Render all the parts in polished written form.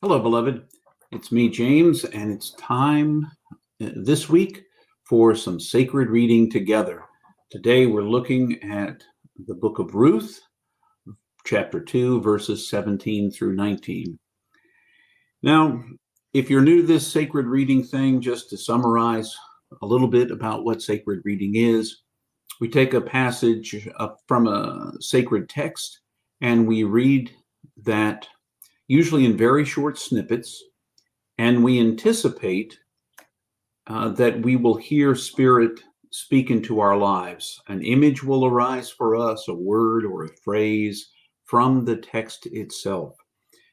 Hello, beloved. It's me, James, and it's time this week for some sacred reading together. Today we're looking at the book of Ruth, chapter 2, verses 17 through 19. Now, if you're new to this sacred reading thing, just to summarize a little bit about what sacred reading is, we take a passage from a sacred text and we read that usually in very short snippets, and we anticipate that we will hear Spirit speak into our lives. An image will arise for us, a word or a phrase from the text itself.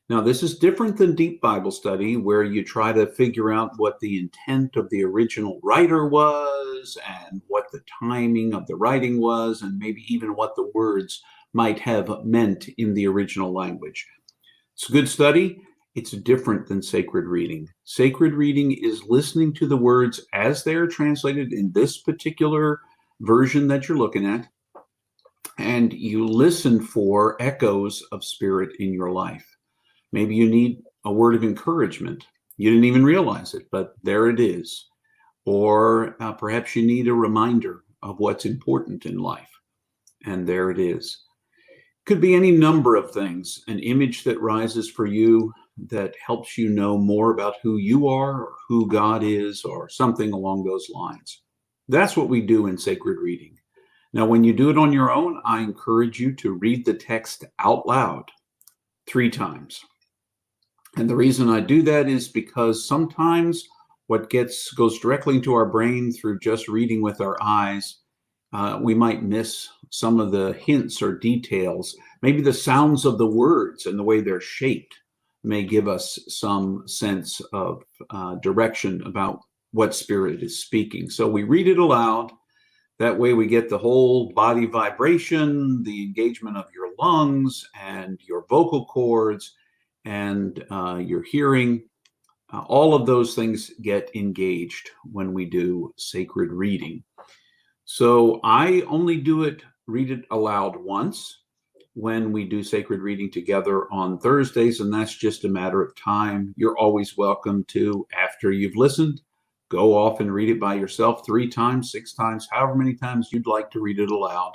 Now, this is different than deep Bible study, where you try to figure out what the intent of the original writer was and what the timing of the writing was, and maybe even what the words might have meant in the original language. It's a good study. It's different than sacred reading. Sacred reading is listening to the words as they are translated in this particular version that you're looking at, and you listen for echoes of Spirit in your life. Maybe you need a word of encouragement. You didn't even realize it, but there it is. Or perhaps you need a reminder of what's important in life, and there it is. Could be any number of things, an image that rises for you that helps you know more about who you are or who God is or something along those lines. That's what we do in sacred reading. Now, when you do it on your own, I encourage you to read the text out loud 3 times. And the reason I do that is because sometimes what goes directly into our brain through just reading with our eyes, we might miss some of the hints or details. Maybe the sounds of the words and the way they're shaped may give us some sense of direction about what Spirit is speaking. So we read it aloud. That way we get the whole body vibration, the engagement of your lungs and your vocal cords and your hearing. All of those things get engaged when we do sacred reading. So I only read it aloud once when we do sacred reading together on Thursdays, and that's just a matter of time. You're always welcome to, after you've listened, go off and read it by yourself 3 times, 6 times, however many times you'd like to read it aloud,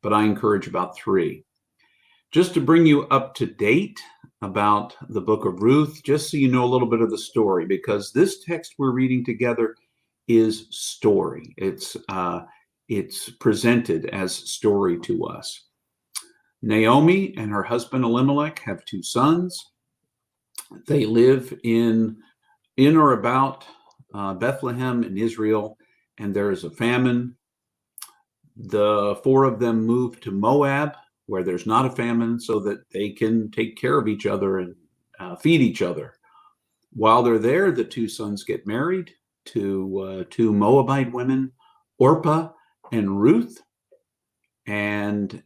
but I encourage about 3. Just to bring you up to date about the book of Ruth, just so you know a little bit of the story, because this text we're reading together is story. It's presented as story to us. Naomi and her husband Elimelech have 2 sons. They live in or about Bethlehem in Israel, and there is a famine. The 4 of them move to Moab, where there's not a famine, so that they can take care of each other and feed each other. While they're there, the 2 sons get married to 2 Moabite women, Orpah and Ruth. And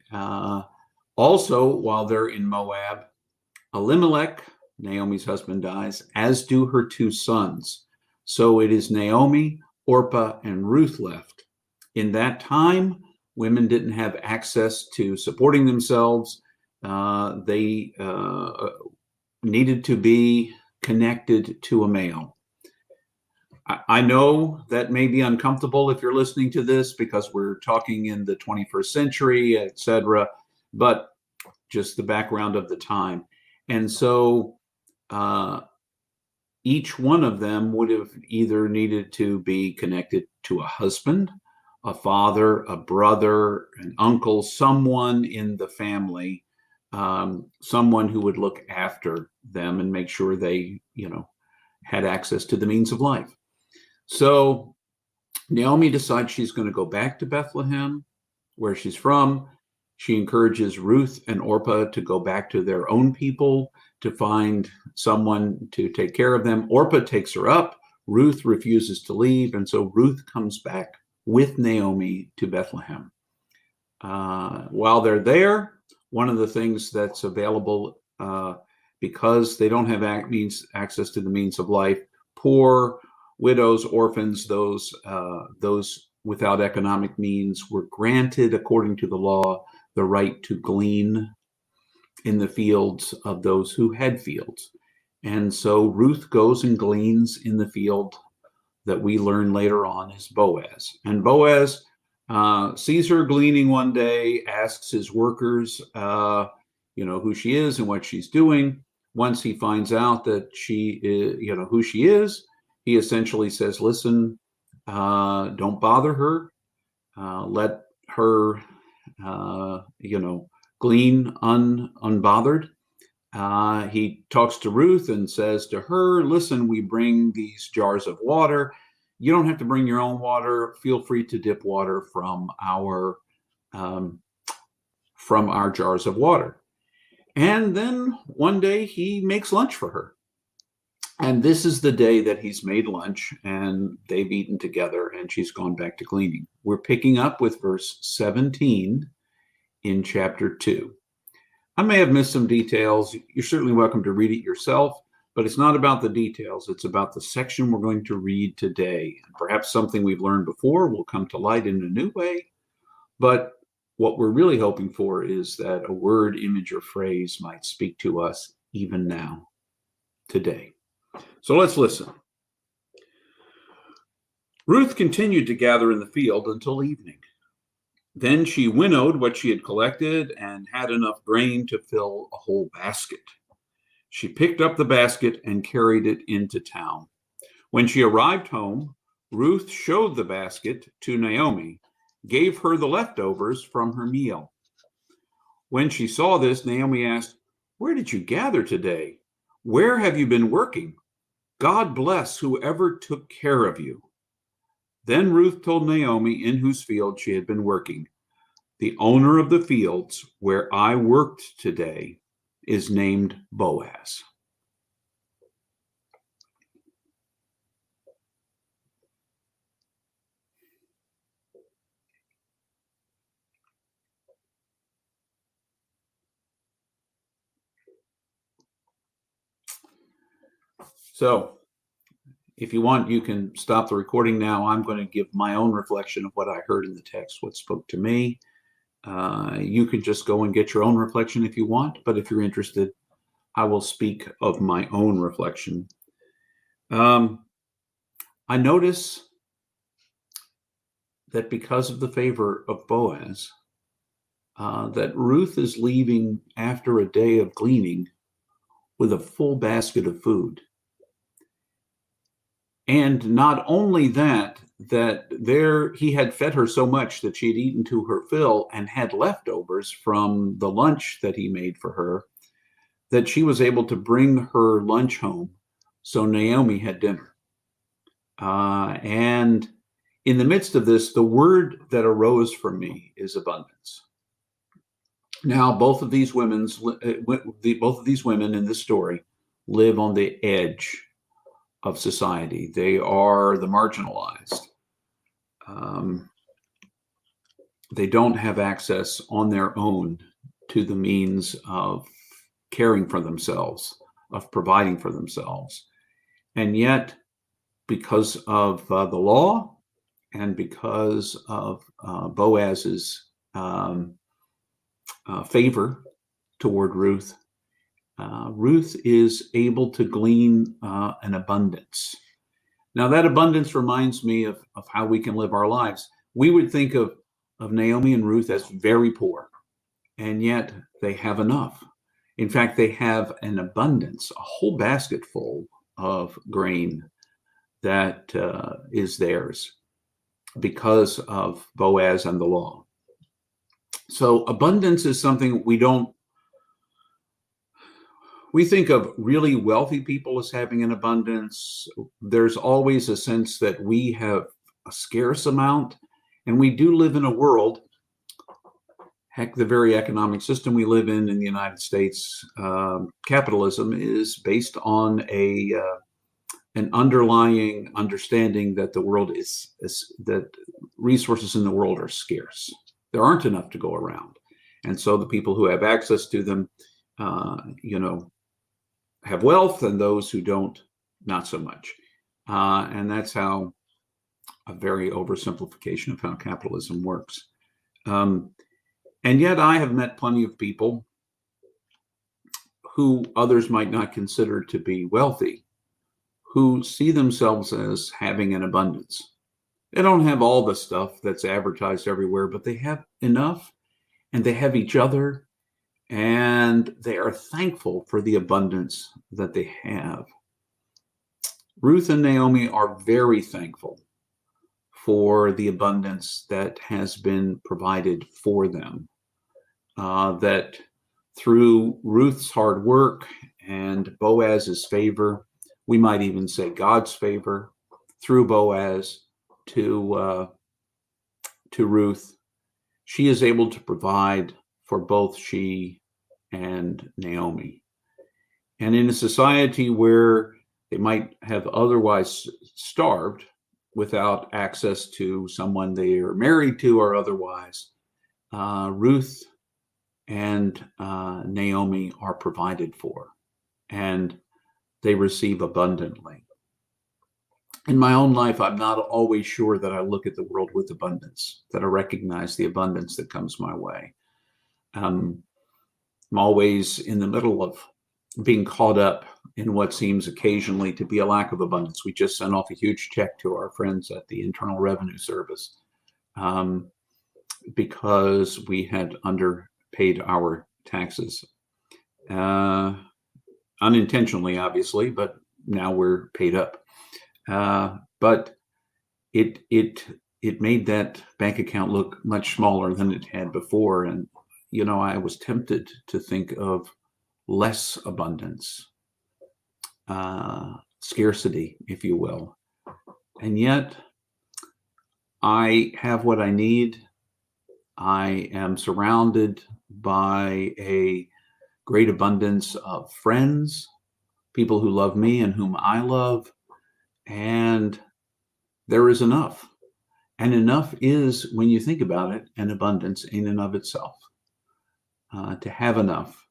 also, while they're in Moab, Elimelech, Naomi's husband, dies, as do her 2 sons. So it is Naomi, Orpah, and Ruth left. In that time, women didn't have access to supporting themselves. They needed to be connected to a male. I know that may be uncomfortable if you're listening to this because we're talking in the 21st century, etc., but just the background of the time. And so each one of them would have either needed to be connected to a husband, a father, a brother, an uncle, someone in the family, someone who would look after them and make sure they, had access to the means of life. So Naomi decides she's going to go back to Bethlehem, where she's from. She encourages Ruth and Orpah to go back to their own people to find someone to take care of them. Orpah takes her up. Ruth refuses to leave. And so Ruth comes back with Naomi to Bethlehem. While they're there, one of the things that's available, because they don't have access to the means of life, poor widows, orphans, those without economic means were granted, according to the law, the right to glean in the fields of those who had fields. And so Ruth goes and gleans in the field that we learn later on is Boaz. And Boaz sees her gleaning one day, asks his workers, who she is and what she's doing. Once he finds out that she is, who she is, he essentially says, listen, don't bother her. Let her, glean unbothered. He talks to Ruth and says to her, listen, we bring these jars of water. You don't have to bring your own water. Feel free to dip water from our jars of water. And then one day he makes lunch for her. And this is the day that he's made lunch and they've eaten together and she's gone back to gleaning. We're picking up with verse 17 in chapter 2. I may have missed some details. You're certainly welcome to read it yourself, but it's not about the details. It's about the section we're going to read today. Perhaps something we've learned before will come to light in a new way, but what we're really hoping for is that a word, image, or phrase might speak to us even now, today. So let's listen. Ruth continued to gather in the field until evening. Then she winnowed what she had collected and had enough grain to fill a whole basket. She picked up the basket and carried it into town. When she arrived home, Ruth showed the basket to Naomi, gave her the leftovers from her meal. When she saw this, Naomi asked, "Where did you gather today? Where have you been working? God bless whoever took care of you." Then Ruth told Naomi in whose field she had been working, "The owner of the fields where I worked today is named Boaz." So, if you want, you can stop the recording now. I'm going to give my own reflection of what I heard in the text, what spoke to me. You can just go and get your own reflection if you want, but if you're interested, I will speak of my own reflection. I notice that because of the favor of Boaz, that Ruth is leaving after a day of gleaning with a full basket of food. And not only that there he had fed her so much that she had eaten to her fill and had leftovers from the lunch that he made for her, that she was able to bring her lunch home. So Naomi had dinner. And in the midst of this, the word that arose from me is abundance. Now, both of these women in this story live on the edge of society. They are the marginalized. They don't have access on their own to the means of caring for themselves, of providing for themselves. And yet, because of the law and because of Boaz's favor toward Ruth, Ruth is able to glean an abundance. Now, that abundance reminds me of how we can live our lives. We would think of Naomi and Ruth as very poor, and yet they have enough. In fact, they have an abundance, a whole basket full of grain that is theirs because of Boaz and the law. So abundance is something we think of really wealthy people as having an abundance. There's always a sense that we have a scarce amount, and we do live in a world, heck, the very economic system we live in the United States, capitalism is based on an underlying understanding that the world that resources in the world are scarce. There aren't enough to go around. And so the people who have access to them, have wealth, and those who don't, not so much. And that's how a very oversimplification of how capitalism works. And yet I have met plenty of people who others might not consider to be wealthy, who see themselves as having an abundance. They don't have all the stuff that's advertised everywhere, but they have enough, and they have each other, and they are thankful for the abundance that they have. Ruth and Naomi are very thankful for the abundance that has been provided for them, that through Ruth's hard work and Boaz's favor, we might even say God's favor, through Boaz to Ruth, she is able to provide for both she and Naomi. And in a society where they might have otherwise starved without access to someone they are married to or otherwise, Ruth and Naomi are provided for, and they receive abundantly. In my own life, I'm not always sure that I look at the world with abundance, that I recognize the abundance that comes my way. I'm always in the middle of being caught up in what seems occasionally to be a lack of abundance. We just sent off a huge check to our friends at the Internal Revenue Service because we had underpaid our taxes. Unintentionally, obviously, but now we're paid up. But it made that bank account look much smaller than it had before. And, I was tempted to think of less abundance, scarcity, if you will. And yet I have what I need. I am surrounded by a great abundance of friends, people who love me and whom I love, and there is enough. And enough is, when you think about it, an abundance in and of itself. To have enough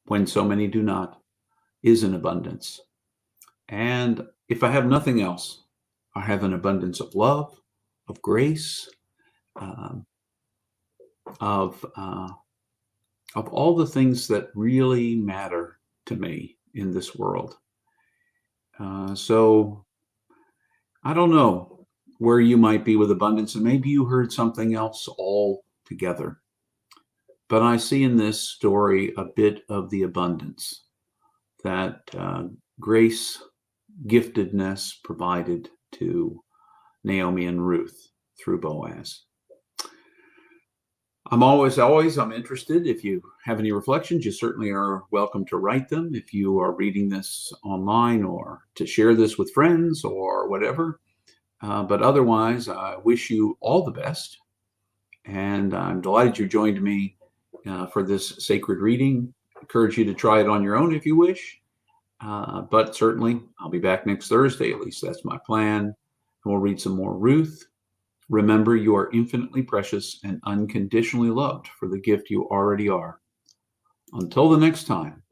when so many do not is an abundance. And if I have nothing else, I have an abundance of love, of grace, of all the things that really matter to me in this world. So I don't know where you might be with abundance, and maybe you heard something else altogether. But I see in this story a bit of the abundance that grace, giftedness provided to Naomi and Ruth through Boaz. I'm I'm interested. If you have any reflections, you certainly are welcome to write them if you are reading this online, or to share this with friends or whatever. But otherwise, I wish you all the best. And I'm delighted you joined me for this sacred reading. I encourage you to try it on your own if you wish. But certainly, I'll be back next Thursday. At least that's my plan. And we'll read some more Ruth. Remember, you are infinitely precious and unconditionally loved for the gift you already are. Until the next time,